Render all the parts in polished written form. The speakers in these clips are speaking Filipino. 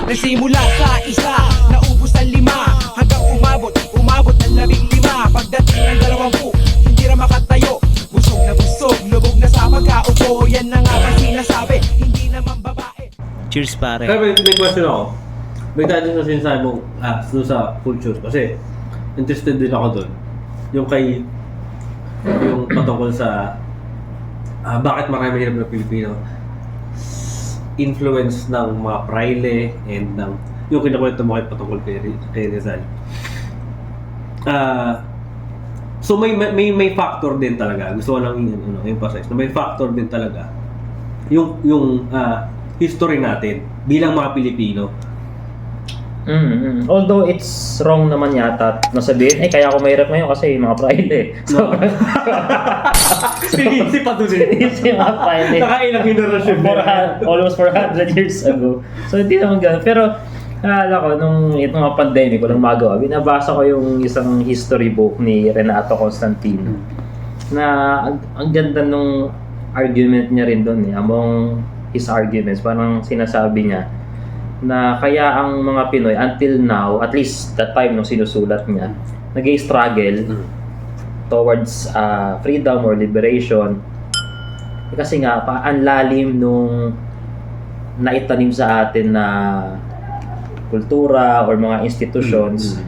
Nagsimula sa isa, naubos ang 5, hanggang umabot ng 15. Pagdating ng 20, hindi na makatayo. Busog, lubog na sa pagkaupo. Yan na nga ba sinasabi, hindi naman babae. Cheers pare. Kaya may question ako. May tayo sa sinasabi mong doon sa culture. Kasi interested din ako doon. Yung patungkol sa bakit marami hirap na Pilipino. Influence ng mga praile and ng yung kinakwento mo kayo patungkol kay Rizal. So may factor din talaga. Gusto ko lang emphasize na may factor din talaga yung history natin bilang mga Pilipino. Although it's wrong naman yata na sabihin, kaya ako mahirap ngayon kasi yung mga praile. So, Sinisi pa doon din. yung mga praile. Nakailang generation almost 400 years ago. So hindi naman ganun. Pero alam ko, nung itong mga pandemic, walang magawa, binabasa ko yung isang history book ni Renato Constantino na ang ganda nung argument niya rin doon. Among his arguments, parang sinasabi niya na kaya ang mga Pinoy until now, at least that time nung sinusulat niya, nag-struggle towards freedom or liberation kasi nga ang lalim nung naitanim sa atin na kultura or mga institutions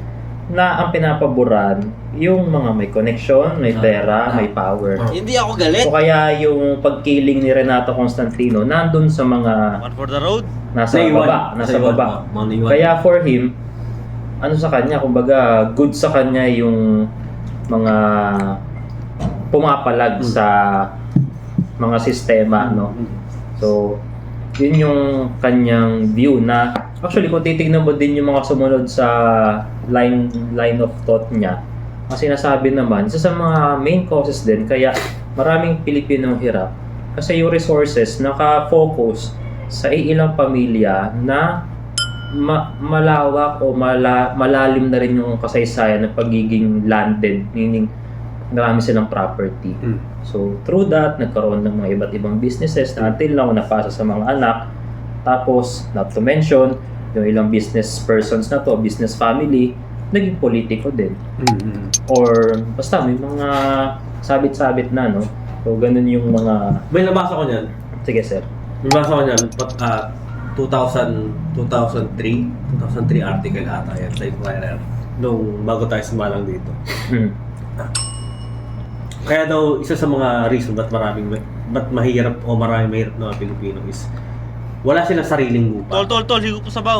na ang pinapaboran yung mga may connection, may pera, may power. Hindi ako galit. So kaya yung pagkiling ni Renato Constantino nandun sa mga One for the road. nasa baba. Kaya for him, ano sa kanya, kumbaga good sa kanya yung mga pumapalag sa mga sistema, no? So, yun yung kanyang view na actually kung titignan mo din yung mga sumunod sa line of thought niya, ang sinasabi naman, isa sa mga main causes din kaya maraming Pilipinong hirap kasi yung resources naka-focus sa ilang pamilya na malawak o malalim na rin yung kasaysayan ng pagiging landed, meaning marami silang property. So through that, nagkaroon ng mga iba't ibang businesses na until now napasa sa mga anak. Tapos, not to mention, yung ilang business persons na to, business family, naging politiko din. Or basta may mga sabit-sabit na, no? So ganun yung mga... May nabasa ko niyan. Sige, sir. May nabasa ko niyan, 2003 article ata yan sa Inquirer nung bago tayo sumalang dito. Kaya daw isa sa mga reason ba't mahirap o maraming mahirap na mga Pilipino is wala silang sariling lupa. Tol, higo po sa baw.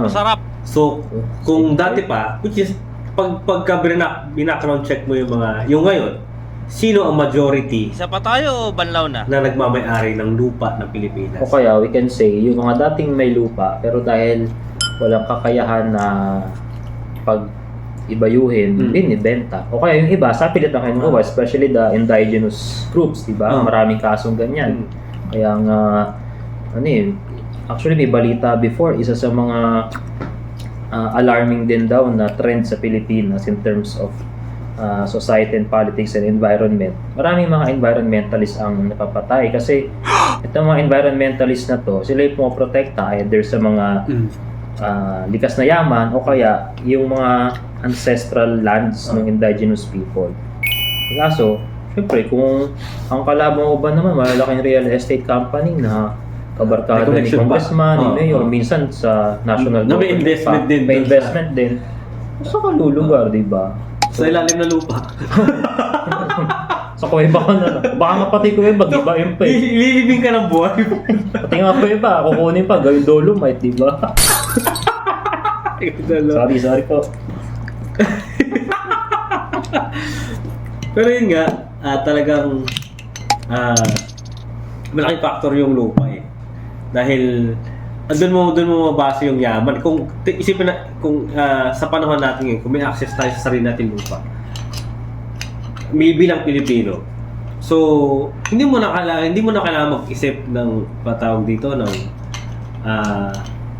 Masarap. So, kung dati pa, which is pagka binackground check mo yung ngayon, sino ang majority Isa pa tayo o banlaw na? na nagmamay-ari ng lupa ng Pilipinas? O kaya we can say, yung mga dating may lupa, pero dahil walang kakayahan na pag-ibayuhin, binibenta. O kaya yung iba, sa pilit na kinukuha, especially the indigenous groups, diba? Maraming kasong ganyan. Kaya nga, actually may balita before, isa sa mga alarming din daw na trend sa Pilipinas in terms of society and politics and environment. Maraming mga environmentalists ang napapatay kasi itong mga environmentalists na to, sila yung pumoprotekta either sa mga likas na yaman o kaya yung mga ancestral lands ng indigenous people. Kaso, syempre kung ang kalaban mo ba naman malalaking real estate company na kabarkada ni congressman, ni mayor, minsan sa national government may investment din. May investment din. Saan ka lulugar, di ba? Sa ilalim na lupa. Sa kuweba ka na. Baka nga pati kuweba, di ba? Yung Ililibing ka ng buhay. pati nga kuweba, kukunin pa, gawin dolomite, di ba? Sorry po. Pero yun nga, talagang malaking factor yung lupa eh. Dahil doon mo mabasa yung yaman. Kung isipin na kung sa panahon natin ngayon, kung may access tayo sa sarili nating lupa, may bilang Pilipino. So, hindi mo na kailangan mag-isip ng patawag dito ng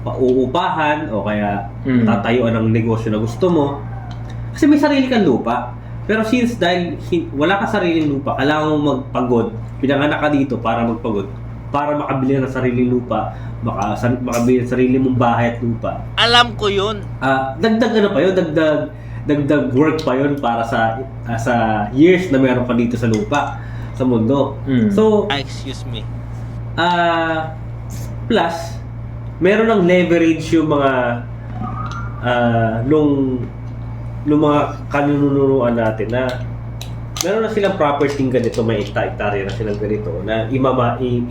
pauupahan o kaya tatayuan ng negosyo na gusto mo. Kasi may sarili kang lupa. Pero since dahil wala ka sariling lupa, kailangan mo magpagod. Pinanganak ka dito para magpagod. para makabili ng sariling lupa, makabili ng sarili mong bahay at lupa. Alam ko yun. Dagdag ano pa yun, dagdag work pa yun para sa years na meron ka dito sa lupa, sa mundo. So, Excuse me. plus, meron ng leverage yung mga nung mga kanununuan natin na meron na silang property ganito, may hektarya na silang ganito na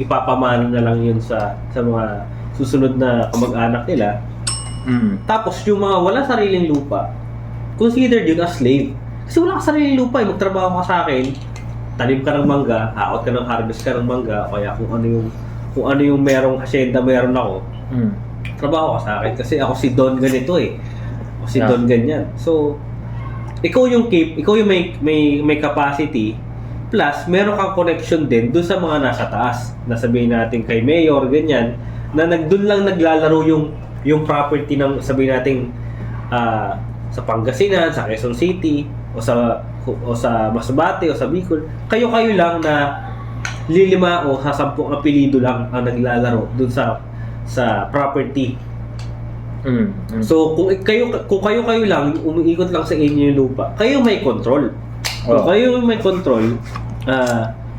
ipapamana na lang yun sa mga susunod na kamag-anak nila. Tapos yung mga wala sariling lupa, considered yun as slave. Kasi wala ka sariling lupa, magtrabaho ka sa akin, tanim ka ng mangga, hakot ka ng harvest ka ng mangga, kaya kung ano yung merong hacienda meron ako, trabaho ka sa akin kasi ako si Don ganito eh. Ako si Don ganyan. So, ikaw yung may capacity, plus meron kang connection din dun sa mga nasa taas. Nasabihin natin kay Mayor ganyan na doon lang naglalaro yung property ng sabihin natin sa Pangasinan, sa Quezon City o sa Masbate o sa Bicol. Kayo lang na lilima o sa 10 apelyido lang ang naglalaro dun sa property. So kung kayo lang umiikot lang sa inyo yung lupa, kayo may control. Kung kayo may control,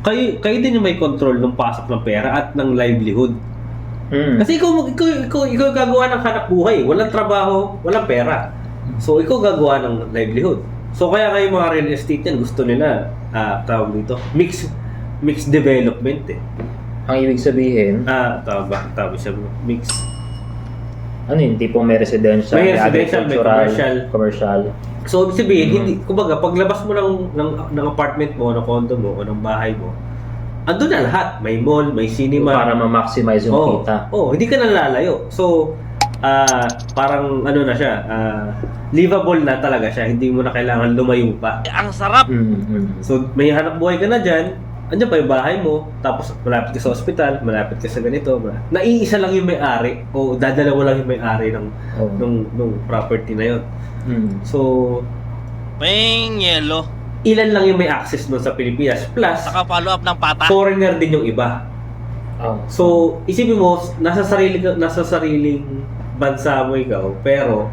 kayo din yung may control ng pasok ng pera at ng livelihood. Kasi ikaw gagawa ng hanap buhay, walang trabaho, walang pera. So ikaw gagawa ng livelihood. So kaya kayo mga real estate yan, gusto nila tawag dito, mixed development eh. Ang ibig sabihin, tawag siya mix. Ano yun? Tipong may residential, may agricultural, commercial. So, ibig sabihin, hindi, kumbaga, paglabas mo ng apartment mo, ng condo mo, o ng bahay mo, andun na lahat. May mall, may cinema. Para ma-maximize yung kita. Hindi ka nalalayo. So, parang ano na siya, livable na talaga siya. Hindi mo na kailangan lumayo pa. Ang sarap. So, may hanap buhay ka na dyan, andyan pa yung bahay mo, tapos malapit ka sa ospital, malapit ka sa ganito. Naiisa lang yung may-ari o dadalawa lang yung may-ari ng property na yun. So, May yelo. ilan lang yung may access doon sa Pilipinas. Plus, Saka follow up ng pata. foreigner din yung iba. So, isipin mo, nasa sariling bansa mo ikaw, pero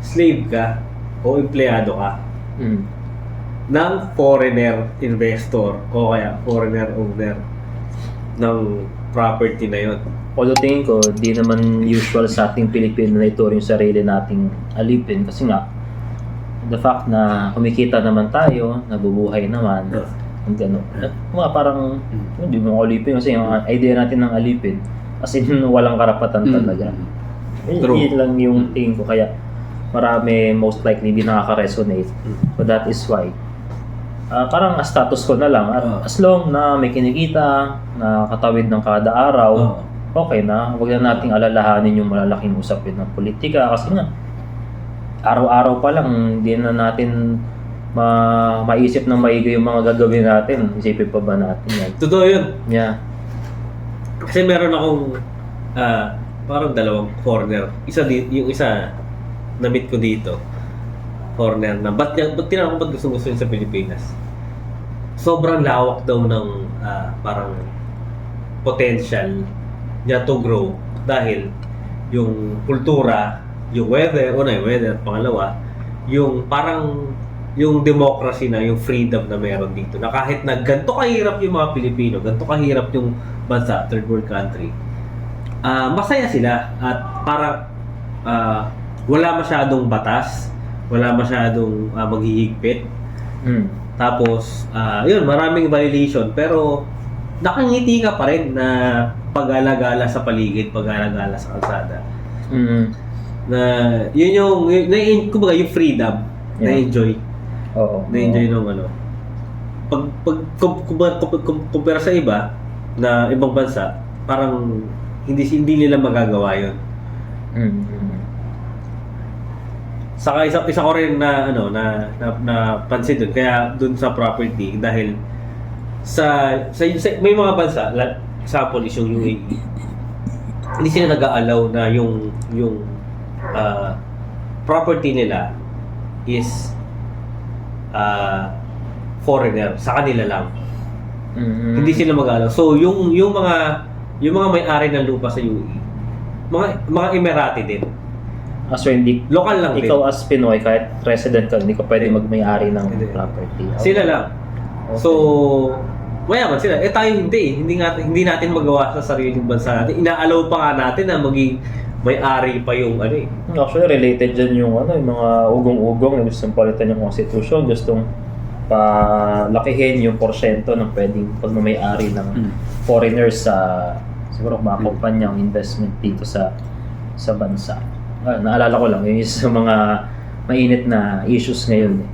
slave ka o empleyado ka ng foreigner investor o kaya foreigner owner ng property na yun. Although tingin ko, di naman usual sa ating Pilipino na ituring yung sarili nating alipin kasi nga, the fact na kumikita naman tayo, nabubuhay naman, ang gano'n. Mga parang, hindi mo alipin kasi yung idea natin ng alipin, as in walang karapatan talaga. Yun lang yung tingin ko, kaya marami most likely hindi nakaka-resonate. So that is why parang status ko na lang at as long na may kinikita na katawid ng kada araw, okay na. Huwag na nating alalahanin yung malalaking usapin ng politika kasi nga araw-araw pa lang hindi na natin maisip ng maigi yung mga gagawin natin. Isipin pa ba natin yan? Totoo yun. Yeah. Kasi meron akong parang dalawang foreigner. Yung isa na-meet ko dito. Foreigner na. Ba't tinanong ko ba't gusto yun sa Pilipinas? Sobrang lawak daw ng parang potential niya to grow dahil yung kultura, yung weather, pangalawa, yung parang yung democracy na, yung freedom na meron dito. Na kahit na ganito kahirap yung mga Pilipino, ganito kahirap yung bansa, third world country, masaya sila at parang wala masyadong batas, wala masyadong maghihigpit. Tapos, yun, maraming violation, pero nakangiti ka pa rin na pag-alagala sa paligid, pag-alagala sa kalsada. Na yun kumbaga yung freedom, na-enjoy. Na-enjoy nung ano. Kumpara sa iba, na ibang bansa, parang hindi nila magagawa yun. Saka isa ko rin na pansin doon kaya doon sa property dahil sa may mga bansa, example is yung UAE. Hindi sila nag-a-allow na yung property nila is foreigner, sa kanila lang. Hindi sila mag-a-allow. So yung mga yung mga may-ari ng lupa sa UAE, mga Emirati din. So hindi, Local lang din. ikaw as Pinoy, kahit resident ka, hindi ka pwede magmay-ari ng Hindi. property. Sila lang. Okay. So, mayaman sila. Tayo hindi. Hindi natin magawa sa sariling bansa natin. Inaalaw pa nga natin na maging may-ari pa yung ano eh. Actually, related dyan yung, yung mga ugong-ugong na gustong palitan yung constitution, gustong palakihin yung porsyento ng pwedeng pagmamay-ari ng foreigners sa siguro mga kumpanyang investment dito sa bansa. Naalala ko lang, yung isa sa mga mainit na issues ngayon eh.